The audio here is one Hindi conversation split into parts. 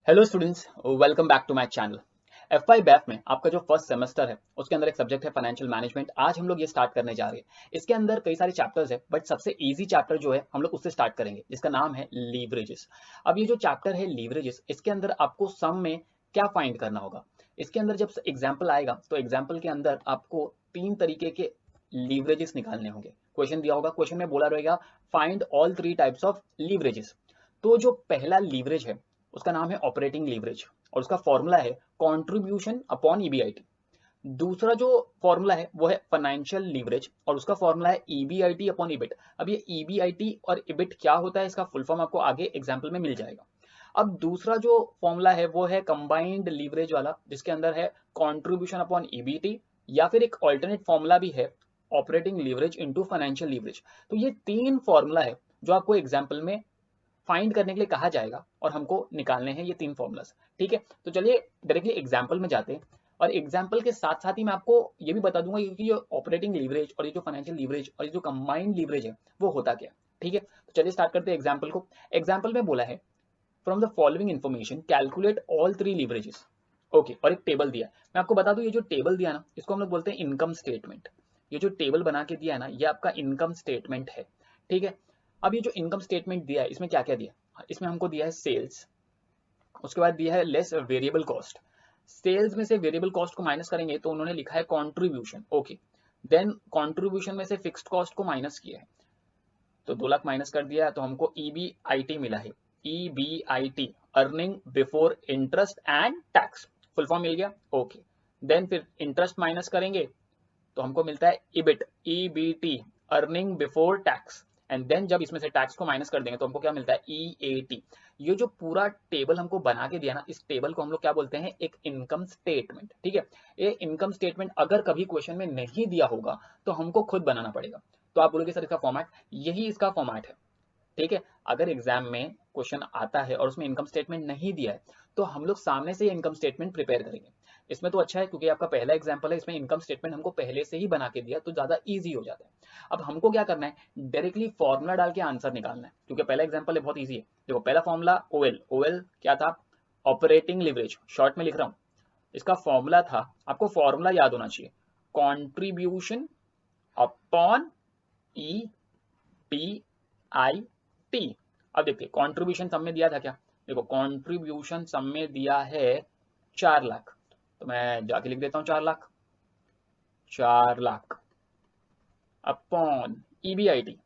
Hello students, welcome back to my channel. F Y BAF में आपका जो फर्स्ट सेमेस्टर है उसके अंदर एक सब्जेक्ट है फाइनेंशियल मैनेजमेंट। आज हम लोग ये स्टार्ट करने जा रहे हैं। इसके अंदर कई सारे चैप्टर्स है, बट सबसे इजी चैप्टर जो है हम लोग उससे स्टार्ट करेंगे, जिसका नाम है लीवरेजेस। अब ये जो चैप्टर है लीवरेजेस, इसके अंदर आपको सम में क्या फाइंड करना होगा। इसके अंदर जब एग्जाम्पल आएगा तो एग्जाम्पल के अंदर आपको तीन तरीके के लीवरेजेस निकालने होंगे। क्वेश्चन दिया होगा, क्वेश्चन में बोला रहेगा find all three types of leverages. तो जो पहला लीवरेज है उसका नाम है ऑपरेटिंग लीवरेज और उसका फॉर्मूला है कंट्रीब्यूशन अपॉन ईबीआईटी। दूसरा जो फॉर्मूला है वो है फाइनेंशियल लीवरेज और उसका फॉर्मूला है ईबीआईटी अपॉन इबिट। अब ये ईबीआईटी और इबिट क्या होता है, इसका फुल फॉर्म आपको आगे एग्जाम्पल में मिल जाएगा। अब दूसरा जो फॉर्मूला है वो है कंबाइंड लीवरेज वाला, जिसके अंदर है कंट्रीब्यूशन अपॉन ईबीटी, या फिर एक ऑल्टरनेट फॉर्मूला भी है operating leverage into financial leverage. तो ये तीन फॉर्मूला है जो आपको एग्जाम्पल में फाइंड करने के लिए कहा जाएगा और हमको निकालने हैं ये तीन फॉर्मूलाज। ठीक है, तो चलिए डायरेक्टली एग्जाम्पल में जाते हैं। और एग्जाम्पल के साथ साथ ही मैं आपको ये भी बता दूंगा कि ये ऑपरेटिंग लीवरेज और ये जो फाइनेंशियल लीवरेज और ये जो कंबाइंड लीवरेज है वो होता क्या। ठीक है, तो चलिए स्टार्ट करते हैं एग्जाम्पल को। एग्जाम्पल में बोला है from the following information calculate all three leverages. Okay, और एक टेबल दिया है। मैं आपको बता दूं ये जो टेबल दिया ना इसको हम लोग बोलते हैं इनकम स्टेटमेंट। ये जो टेबल बना के दिया है ना ये आपका इनकम स्टेटमेंट है। ठीक है, अब ये जो इनकम स्टेटमेंट दिया है इसमें क्या क्या दिया है, इसमें हमको दिया है सेल्स, उसके बाद दिया है लेस वेरिएबल कॉस्ट। सेल्स में से वेरिएबल कॉस्ट को माइनस करेंगे तो उन्होंने लिखा है कंट्रीब्यूशन। ओके, देन कंट्रीब्यूशन में से फिक्स्ड कॉस्ट को माइनस किया है तो 2 लाख माइनस कर दिया तो हमको ईबीआईटी मिला है। EBIT earning before interest and tax, full form मिल गया। ओके, देन फिर इंटरेस्ट माइनस करेंगे तो हमको मिलता है EBIT, EBT earning before tax. And then जब इसमें से टैक्स को माइनस कर देंगे तो हमको क्या मिलता है, ईएटी। ये जो पूरा टेबल हमको बना के दिया ना, इस टेबल को हम लोग क्या बोलते हैं, एक इनकम स्टेटमेंट। ठीक है, ये इनकम स्टेटमेंट अगर कभी क्वेश्चन में नहीं दिया होगा तो हमको खुद बनाना पड़ेगा। तो आप बोलोगे सर इसका फॉर्मेट, यही इसका फॉर्मेट है। ठीक है, अगर एग्जाम में क्वेश्चन आता है और उसमें इनकम स्टेटमेंट नहीं दिया है तो हम लोग सामने से इनकम स्टेटमेंट प्रिपेयर करेंगे। इसमें तो अच्छा है क्योंकि आपका पहला एग्जाम्पल है, इसमें इनकम स्टेटमेंट हमको पहले से ही बना के दिया तो ज्यादा इजी हो जाता है। अब हमको क्या करना है, डायरेक्टली फॉर्मूला डाल के आंसर निकालना है, क्योंकि पहला एग्जाम्पल है बहुत ईजी है। देखो पहला फॉर्मूला ओएल, ओएल क्या था, ऑपरेटिंग लिवरेज, शॉर्ट में लिख रहा हूँ। इसका फॉर्मूला था, आपको फॉर्मूला याद होना चाहिए, contribution upon E T I T. अब देखिए कंट्रीब्यूशन सम में दिया था क्या, देखो कंट्रीब्यूशन सम में दिया है 4 लाख, तो मैं जाके लिख देता हूँ 4 lakh, 4 lakh upon EBIT.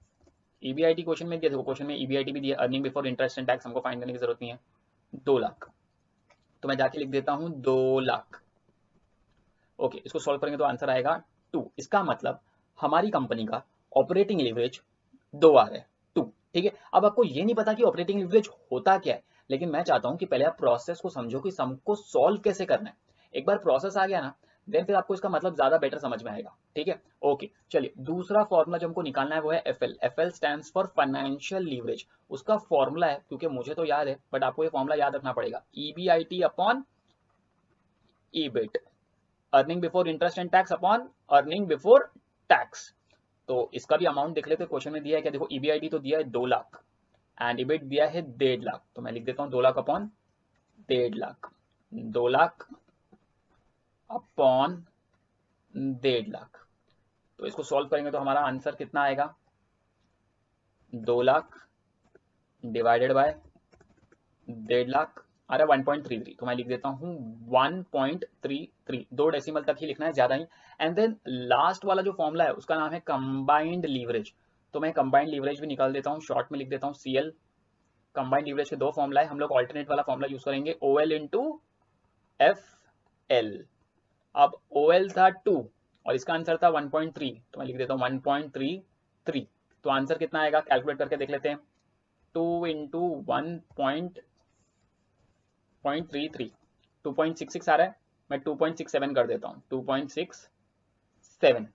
EBIT question में दिया, देखो क्वेश्चन में ईबीआईटी भी दिया, earning before interest and tax हमको फाइंड करने की जरूरत नहीं है, 2 लाख, तो मैं जाके लिख देता हूँ 2 लाख। ओके, इसको सॉल्व करेंगे तो आंसर आएगा 2। इसका मतलब हमारी कंपनी का ऑपरेटिंग लिवरेज 2 आ रहा है, 2। ठीक है, अब आपको ये नहीं पता कि ऑपरेटिंग लिवरेज होता क्या है, लेकिन मैं चाहता हूं कि पहले आप प्रोसेस को समझो कि सम को सॉल्व कैसे करना है। एक बार प्रोसेस आ गया ना, देन फिर आपको इसका मतलब ज्यादा बेटर समझ में आएगा। ठीक है, ओके चलिए दूसरा फॉर्मूला जो हमको निकालना है वो है FL. FL stands for financial leverage. उसका फॉर्मूला है, क्योंकि मुझे तो याद है बट आपको ये फॉर्मूला याद रखना पड़ेगा, EBIT upon EBIT, earning before interest and tax upon earning before tax. तो इसका भी अमाउंट देख लेते, क्वेश्चन में दिया है क्या, देखो ईबीआईटी तो दिया है 2 लाख एंड इबिट दिया है 1.5 लाख, तो मैं लिख देता हूँ 2 लाख अपॉन 1.5 लाख, 2 लाख अपॉन 1.5 लाख। तो इसको सॉल्व करेंगे तो हमारा आंसर कितना आएगा, 2 लाख डिवाइडेड बाय 1.5 लाख आ रहा है 1.33, तो मैं लिख देता हूँ 1.33, 2 डेसिमल तक ही लिखना है, ज्यादा ही। एंड देन लास्ट वाला जो फॉर्मूला है उसका नाम है कंबाइंड लीवरेज, तो मैं कंबाइंड लीवरेज भी निकाल देता हूँ, शॉर्ट में लिख देता हूँ सीएल। कंबाइंड लीवरेज के दो फॉर्मूला है, हम लोग ऑल्टरनेट वाला फॉर्मूला यूज करेंगे, ओएल इंटू एफ एल। अब ओएल था 2 और इसका आंसर था 1.3, तो मैं लिख देता हूँ 1.33। तो आंसर कितना आएगा कैलकुलेट करके देख लेते हैं, 2 इंटू 1.33, 2.66 आ रहा है, मैं 2.67 कर देता हूँ, 2.67।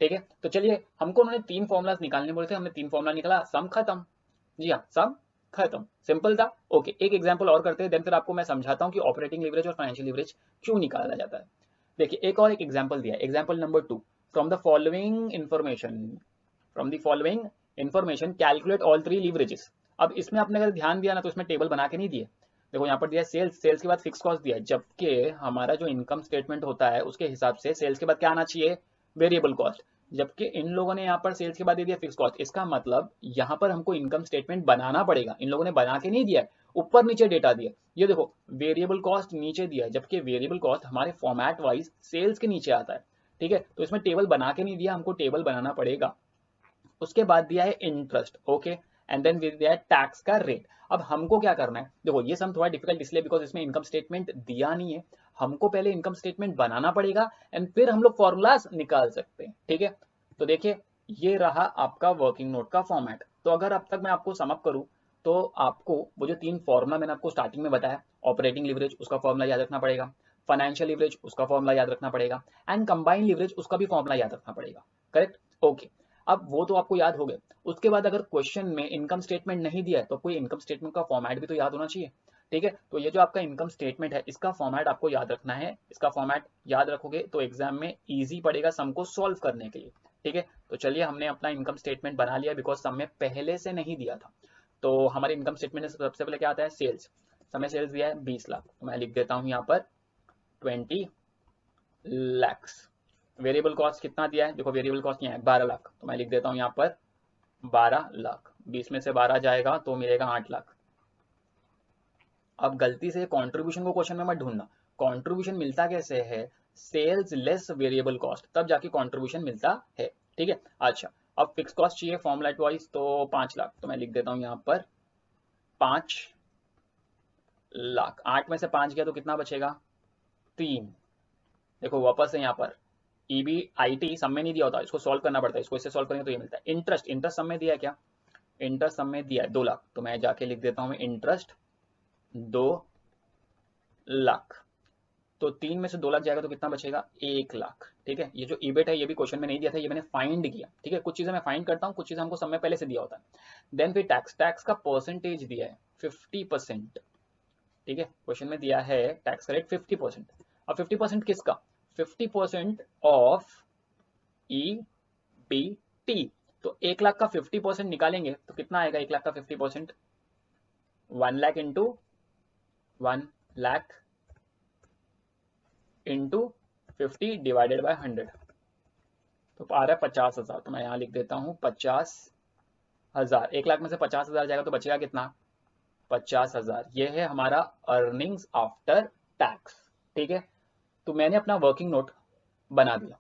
ठीक है, तो चलिए हमको उन्होंने तीन फॉर्मुलाज निकालने बोले थे, हमने तीन फॉर्मुला निकाला, सम खत्म। जी हाँ, सम खत्म, सिंपल था। ओके, एक एग्जांपल और करते हैं, देन फिर आपको मैं समझाता हूँ कि ऑपरेटिंग लीवरेज और फाइनेंशियल लीवरेज क्यों निकाला जाता है। देखिए एक और एक एग्जांपल दिया है, example number 2, from the following information, from the following information calculate all three leverages. अब इसमें आपने अगर ध्यान दिया ना तो इसमें टेबल बना के नहीं दिए, देखो यहाँ पर दिया है सेल्स, सेल्स के बाद फिक्स कॉस्ट दिया है, जबकि हमारा जो इनकम स्टेटमेंट होता है उसके हिसाब से सेल्स के बाद क्या आना चाहिए, वेरिएबल कॉस्ट। जबकि इन लोगों ने यहाँ पर सेल्स के बाद दे दिया फिक्स कॉस्ट, इसका मतलब यहाँ पर हमको इनकम स्टेटमेंट बनाना पड़ेगा। इन लोगों ने बना के नहीं दिया है, ऊपर नीचे डेटा दिया। ये देखो वेरिएबल कॉस्ट नीचे दिया है, जबकि वेरिएबल कॉस्ट हमारे फॉर्मेट वाइज सेल्स के नीचे आता है। ठीक है, तो इसमें टेबल बना के नहीं दिया, हमको टेबल बनाना पड़ेगा। उसके बाद दिया है इंटरेस्ट, ओके, एंड देन दिया है टैक्स का रेट। अब हमको क्या करना है, देखो ये सम थोड़ा डिफिकल्ट इसलिए बिकॉज इसमें इनकम स्टेटमेंट दिया नहीं है। हमको पहले इनकम स्टेटमेंट बनाना पड़ेगा एंड फिर हम लोग फॉर्मूलाज निकाल सकते हैं। ठीक है, तो देखिए ये रहा आपका वर्किंग नोट का फॉर्मेट। तो अगर अब तक मैं आपको समअप करूं तो आपको वो जो 3 फॉर्मूला मैंने आपको स्टार्टिंग में बताया, ऑपरेटिंग लिवरेज उसका फॉर्मूला याद रखना पड़ेगा, फाइनेंशियल लिवरेज उसका फॉर्मूला याद रखना पड़ेगा, एंड कंबाइंड लिवरेज उसका भी फॉर्मूला याद रखना पड़ेगा। Correct, okay. अब वो तो आपको याद हो गए। उसके बाद अगर क्वेश्चन में इनकम स्टेटमेंट नहीं दिया है तो कोई इनकम स्टेटमेंट का फॉर्मेट भी तो याद होना चाहिए। ठीक है, तो ये जो आपका इनकम स्टेटमेंट है इसका फॉर्मेट आपको याद रखना है। इसका फॉर्मेट याद रखोगे तो एग्जाम में इजी पड़ेगा सम को सॉल्व करने के लिए। ठीक है, तो चलिए हमने अपना इनकम स्टेटमेंट बना लिया बिकॉज सम में पहले से नहीं दिया था। तो हमारे इनकम स्टेटमेंट में सबसे पहले क्या आता है, सेल्स। समय सेल्स दिया है 20 लाख, तो मैं लिख देता हूँ यहाँ पर 20 lakhs। वेरिएबल कॉस्ट कितना दिया है, देखो वेरिएबल कॉस्ट यहाँ है 12 लाख, तो मैं लिख देता हूँ यहाँ पर 12 लाख। 20 में से 12 जाएगा तो मिलेगा 8 लाख। अब गलती से कंट्रीब्यूशन को क्वेश्चन में मत ढूंढना। कंट्रीब्यूशन मिलता कैसे है, सेल्स लेस वेरिएबल कॉस्ट, तब जाके कंट्रीब्यूशन मिलता है। ठीक है, अच्छा अब फिक्स कॉस्ट चाहिए फॉर्मूलेट वाइज, तो 5 लाख, तो मैं लिख देता हूँ यहाँ पर 5 लाख। 8 में से 5 गया तो कितना बचेगा, 3। देखो वापस से यहाँ पर EBIT सम में नहीं दिया होता, इसको सॉल्व करना पड़ता है, इसको इससे सॉल्व करेंगे तो ये मिलता है। इंटरेस्ट, इंटरेस्ट सम में दिया है क्या, इंटरेस्ट सम में दिया है 2 लाख, तो मैं जाके लिख देता हूँ इंटरेस्ट 2 लाख। तो 3 में से 2 लाख जाएगा तो कितना बचेगा, 1 लाख। ठीक है, ये जो ईबेट है ये भी क्वेश्चन में नहीं दिया था, ये मैंने फाइंड किया। ठीक है, कुछ चीजें मैं फाइंड करता हूँ, कुछ चीजें हमको समय पहले से दिया होता है। देन फिर टैक्स, टैक्स का परसेंटेज दिया है 50%। ठीक है, क्वेश्चन में दिया है टैक्स का रेट 50%। अब 50% किसका, 50% ऑफ EBT। तो 1 लाख का 50% निकालेंगे तो कितना आएगा, 1 लाख का 50%, 1 lakh into 1 lakh into 50 divided by 100, तो आ रहा है 50,000। तो मैं यहाँ लिख देता हूँ 50,000। 1 लाख में से 50,000 जाएगा तो बचेगा कितना, 50,000। ये है हमारा अर्निंग्स आफ्टर टैक्स। ठीक है, तो मैंने अपना वर्किंग नोट बना दिया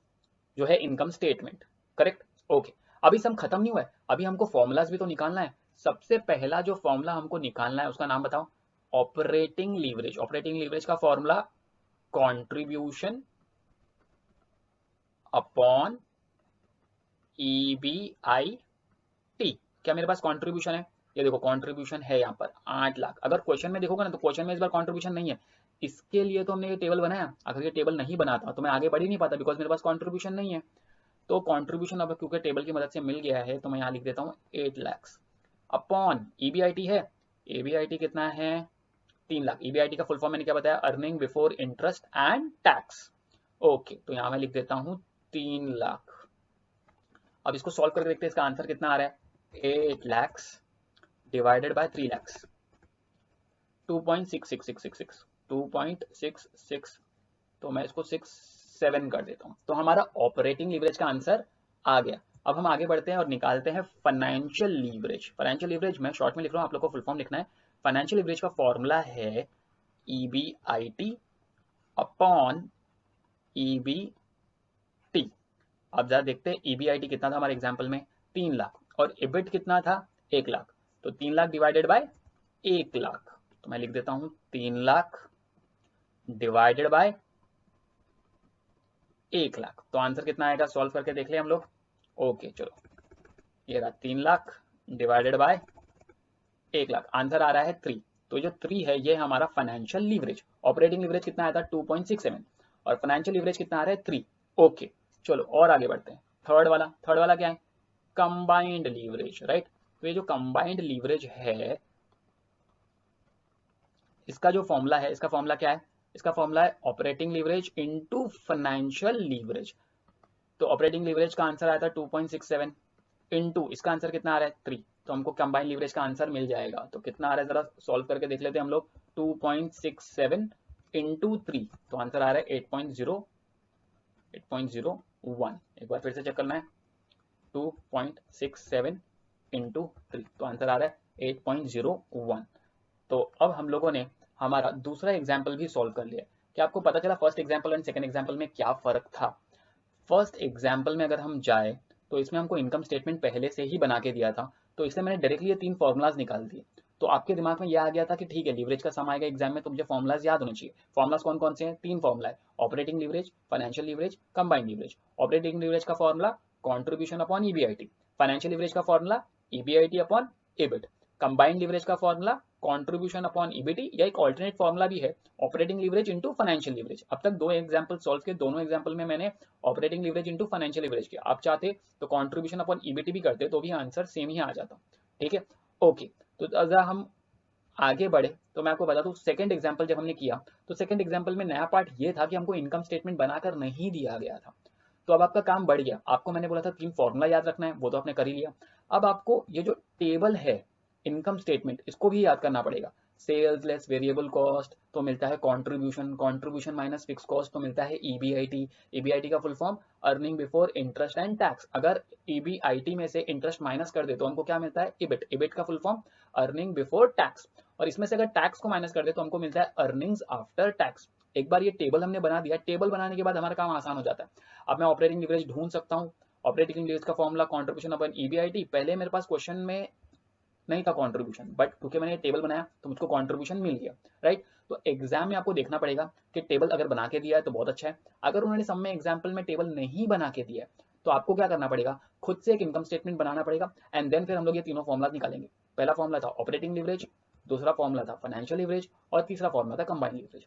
जो है इनकम स्टेटमेंट। Correct, okay. अभी सम खत्म नहीं हुआ है, अभी हमको फॉर्मूलाज भी तो निकालना है। सबसे पहला जो फॉर्मूला हमको निकालना है उसका नाम बताओ, ऑपरेटिंग लीवरेज। ऑपरेटिंग लीवरेज का फॉर्मूला कंट्रीब्यूशन अपॉन EBIT। क्या मेरे पास कंट्रीब्यूशन है, ये देखो कंट्रीब्यूशन है यहाँ पर 8 लाख। अगर क्वेश्चन में देखोगे ना तो क्वेश्चन में इस बार कंट्रीब्यूशन नहीं है, इसके लिए तो हमने ये टेबल बनाया। अगर ये टेबल नहीं बनाता तो मैं आगे बढ़ ही नहीं पाता बिकॉज मेरे पास कंट्रीब्यूशन नहीं है। तो कंट्रीब्यूशन अब क्योंकि टेबल की मदद से मिल गया है तो मैं यहाँ लिख देता हूँ 8 लाख अपॉन EBIT है। EBIT कितना है, 3 लाख। EBIT का फुल फॉर्म मैंने क्या बताया, earning before interest and tax. Okay, तो यहाँ मैं लिख देता हूँ 3 लाख। अब इसको सॉल्व करके देखते हैं इसका आंसर कितना आ रहा है, 8 लाख डिवाइडेड बाय 3 लाख, 2.6666, 2.66। तो मैं इसको 67 कर देता हूँ। तो हमारा ऑपरेटिंग लीवरेज का आंसर आ गया। अब हम आगे बढ़ते हैं और निकालते हैं फाइनेंशियल लीवरेज। फाइनेंशियल लीवरेज मैं शॉर्ट में लिख रहा हूँ, आप लोग को फुल फॉर्म लिखना है। फाइनेंशियल लीवरेज का फॉर्मूला है EBIT अपॉन EBT। अब जरा देखते हैं EBIT कितना था हमारे एग्जाम्पल में, 3 लाख, और EBIT कितना था, 1 लाख। तो 3 लाख डिवाइडेड बाय 1 लाख, तो मैं लिख देता हूँ 3 लाख डिवाइडेड बाय 1 लाख। तो आंसर कितना आएगा, सॉल्व करके देख ले हम लोग। ओके चलो, ये रहा 3 lakh divided by 1 lakh, answer आ रहा है 3। तो जो 3 है ये हमारा फाइनेंशियल लीवरेज। ऑपरेटिंग लीवरेज कितना आया था, 2.67, और फाइनेंशियल लीवरेज कितना आ रहा है, 3। ओके चलो और आगे बढ़ते हैं। थर्ड वाला क्या है, कंबाइंड लीवरेज, राइट। तो ये जो कंबाइंड लीवरेज है इसका जो फॉर्मूला है, इसका फॉर्मूला क्या है, इसका फॉर्मूला है operating leverage into financial leverage. तो ऑपरेटिंग लीवरेज का आंसर आया था 2.67 इनटू इसका आंसर कितना आ रहा है, 3। तो हमको कंबाइंड लीवरेज का आंसर मिल जाएगा। तो कितना आ रहा है जरा सॉल्व करके देख लेते हैं हम लोग। 2.67 इंटू 3, तो आंसर आ रहा है 8.01। एक बार फिर से चेक करना है, 2.67 इंटू 3, तो आंसर आ रहा है 8.01। तो अब हम लोगों ने हमारा दूसरा एग्जाम्पल भी सॉल्व कर लिया। क्या आपको पता चला first example and second example में क्या फर्क था? फर्स्ट एग्जाम्पल में अगर हम जाए तो इसमें हमको इनकम स्टेटमेंट पहले से ही बना के दिया था, तो इससे मैंने डायरेक्टली ये 3 फॉर्मुलाज निकाल दिए। तो आपके दिमाग में यह आ गया था कि ठीक है, लीवरेज का सम आएगा एग्जाम में तो मुझे फॉर्मुलाज याद होने चाहिए। फॉर्मुलाज कौन कौन से हैं? 3 फॉर्मुला है, operating leverage, financial leverage, combined leverage. Operating leverage का formula contribution upon EBIT, financial leverage का formula EBIT upon EBIT, combined leverage का फॉर्मुला कंट्रीब्यूशन अपॉन ईबीटी, या एक ऑल्टरनेट फॉर्मुला भी है operating leverage into financial leverage. अब तक 2 एग्जांपल सॉल्व किए, दोनों एग्जांपल में मैंने operating leverage into financial leverage किया। आप चाहते तो कंट्रीब्यूशन अपॉन ईबीटी भी करते तो भी आंसर सेम ही आ जाता। ठीक है, ओके। तो अगर हम आगे बढ़े तो मैं आपको बता दूं, सेकंड एग्जांपल जब हमने किया तो सेकंड एग्जांपल में नया पार्ट ये था कि हमको इनकम स्टेटमेंट बनाकर नहीं दिया गया था। तो अब आपका काम बढ़ गया। आपको मैंने बोला था 3 फॉर्मूला याद रखना है, वो तो आपने कर ही लिया। अब आपको ये जो टेबल है इनकम स्टेटमेंट, इसको भी याद करना पड़ेगा। सेल्स लेस वेरिएबल कॉस्ट तो मिलता है contribution, contribution minus fix cost तो मिलता है ईबीआईटी, ईबीआईटी का full form earning before interest and tax. अगर ईबीआईटी में से इंटरेस्ट माइनस कर दे तो हमको क्या मिलता है? इबिट, इबिट का full form earning before tax. और इसमें से अगर टैक्स को माइनस कर दे तो हमको मिलता है अर्निंग्स आफ्टर टैक्स। एक बार ये टेबल हमने बना दिया, टेबल बनाने के बाद हमारा काम आसान हो जाता है। अब मैं ऑपरेटिंग लीवरेज ढूंढ सकता हूँ। ऑपरेटिंग लीवरेज का फॉर्मूला कंट्रीब्यूशन अपन ईबीआईटी, पहले मेरे पास क्वेश्चन में नहीं था कंट्रीब्यूशन, बट क्योंकि मैंने टेबल बनाया तो मुझको कंट्रीब्यूशन मिल गया, राइट। तो एग्जाम में आपको देखना पड़ेगा कि टेबल अगर बना के दिया है तो बहुत अच्छा है। अगर उन्होंने सब में एग्जाम्पल में टेबल नहीं बना के दिया है तो आपको क्या करना पड़ेगा? खुद से एक इनकम स्टेटमेंट बनाना पड़ेगा, एंड देन फिर हम लोग ये तीनों फॉर्मुला निकालेंगे। पहला फॉर्मुला था ऑपरेटिंग लीवरेज, दूसरा फॉर्मुला था फाइनेंशियल लीवरेज, और तीसरा फॉर्मुला था कंबाइंड लीवरेज।